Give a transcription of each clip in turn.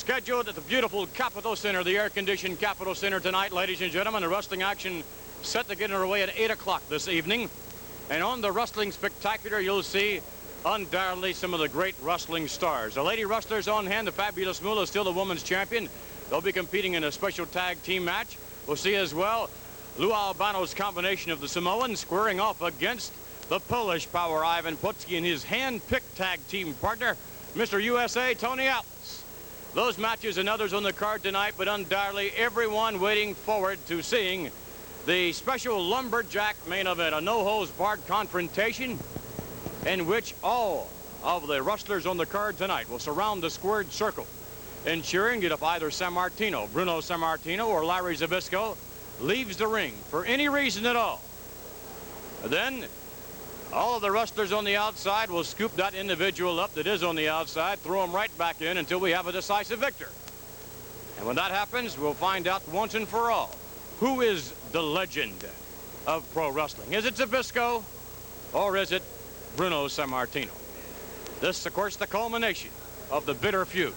scheduled at the beautiful Capitol Center, the air-conditioned Capitol Center tonight, ladies and gentlemen. The wrestling action set to get underway at 8 o'clock this evening. And on the Wrestling Spectacular, you'll see undoubtedly some of the great wrestling stars. The lady wrestlers on hand, the Fabulous Moolah, still the women's champion. They'll be competing in a special tag team match. We'll see as well Lou Albano's combination of the Samoans squaring off against the Polish power Ivan Putski and his hand-picked tag team partner, Mr. USA, Tony Atlas. Those matches and others on the card tonight, but undoubtedly everyone waiting forward to seeing the special lumberjack main event, a no-holds-barred confrontation in which all of the wrestlers on the card tonight will surround the squared circle, ensuring that if either Sammartino, Bruno Sammartino, or Larry Zbyszko leaves the ring for any reason at all, then all of the wrestlers on the outside will scoop that individual up that is on the outside, throw him right back in until we have a decisive victor. And when that happens, we'll find out once and for all who is the legend of pro wrestling. Is it Zbyszko or is it Bruno Sammartino? This, of course, the culmination of the bitter feud.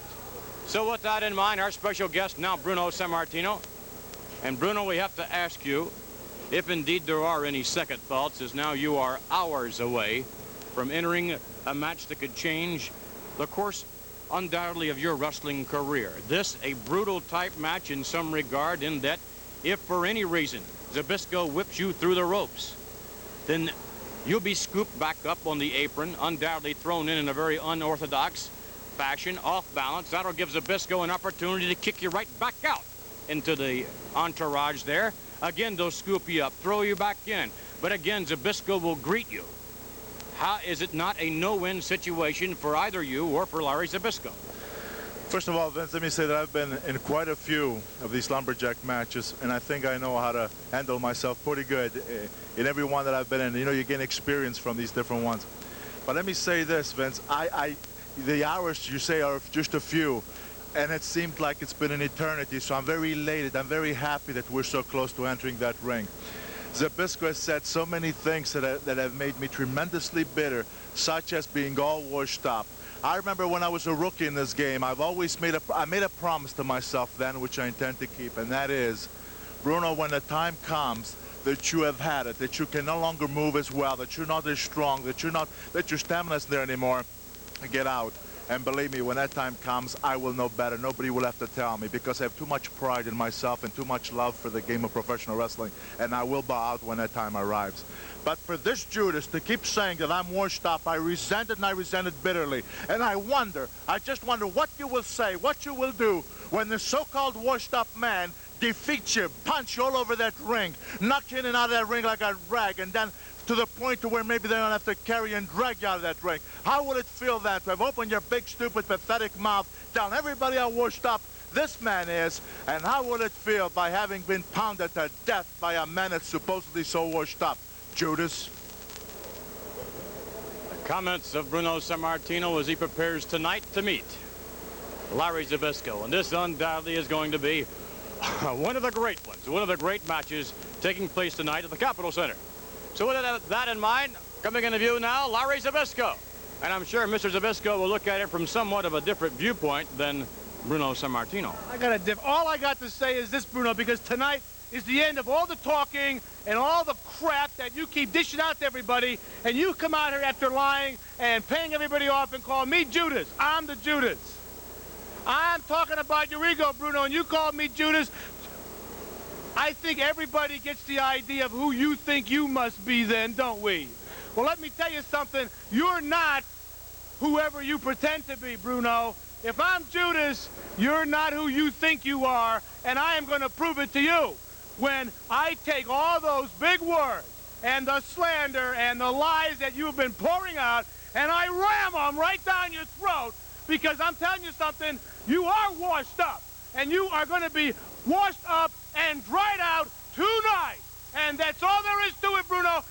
So with that in mind, our special guest now, Bruno Sammartino. And Bruno, we have to ask you, if indeed there are any second thoughts, as now you are hours away from entering a match that could change the course undoubtedly of your wrestling career. This a brutal type match in some regard, in that if for any reason Zbyszko whips you through the ropes, then you'll be scooped back up on the apron, undoubtedly thrown in a very unorthodox fashion, off balance. That'll give Zbyszko an opportunity to kick you right back out into the entourage there. Again, they'll scoop you up, throw you back in. But again, Zbyszko will greet you. How is it not a no-win situation for either you or for Larry Zbyszko? First of all, Vince, let me say that I've been in quite a few of these lumberjack matches, and I think I know how to handle myself pretty good in every one that I've been in. You know, you gain experience from these different ones. But let me say this, Vince. The hours you say are just a few, and it seemed like it's been an eternity, so I'm very elated. I'm very happy that we're so close to entering that ring. Zbyszko has said so many things that have made me tremendously bitter, such as being all washed up. I remember when I was a rookie in this game, I made a promise to myself then, which I intend to keep, and that is, Bruno, when the time comes that you have had it, that you can no longer move as well, that you're not as strong, that your stamina's there anymore, get out. And believe me, when that time comes, I will know better. Nobody will have to tell me, because I have too much pride in myself and too much love for the game of professional wrestling, and I will bow out when that time arrives. But for this Judas to keep saying that I'm washed up, I resent it, and I resent it bitterly. And I just wonder what you will say, what you will do when the so-called washed up man defeats you, punch you all over that ring, knock you in and out of that ring like a rag, and then to the point to where maybe they don't have to carry and drag you out of that ring. How would it feel then to have opened your big, stupid, pathetic mouth, telling everybody how washed up this man is, and how would it feel by having been pounded to death by a man that's supposedly so washed up? Judas? The comments of Bruno Sammartino as he prepares tonight to meet Larry Zbyszko. And this undoubtedly is going to be one of the great ones, one of the great matches taking place tonight at the Capitol Center. So with that in mind, coming into view now, Larry Zbyszko. And I'm sure Mr. Zbyszko will look at it from somewhat of a different viewpoint than Bruno Sammartino. All I got to say is this, Bruno, because tonight is the end of all the talking and all the crap that you keep dishing out to everybody, and you come out here after lying and paying everybody off and call me Judas. I'm the Judas. I'm talking about your ego, Bruno, and you called me Judas. I think everybody gets the idea of who you think you must be then, don't we? Well, let me tell you something. You're not whoever you pretend to be, Bruno. If I'm Judas, you're not who you think you are, and I am going to prove it to you when I take all those big words and the slander and the lies that you have been pouring out, and I ram them right down your throat, because I'm telling you something, you are washed up, and you are going to be washed up and dried out tonight. And that's all there is to it, Bruno.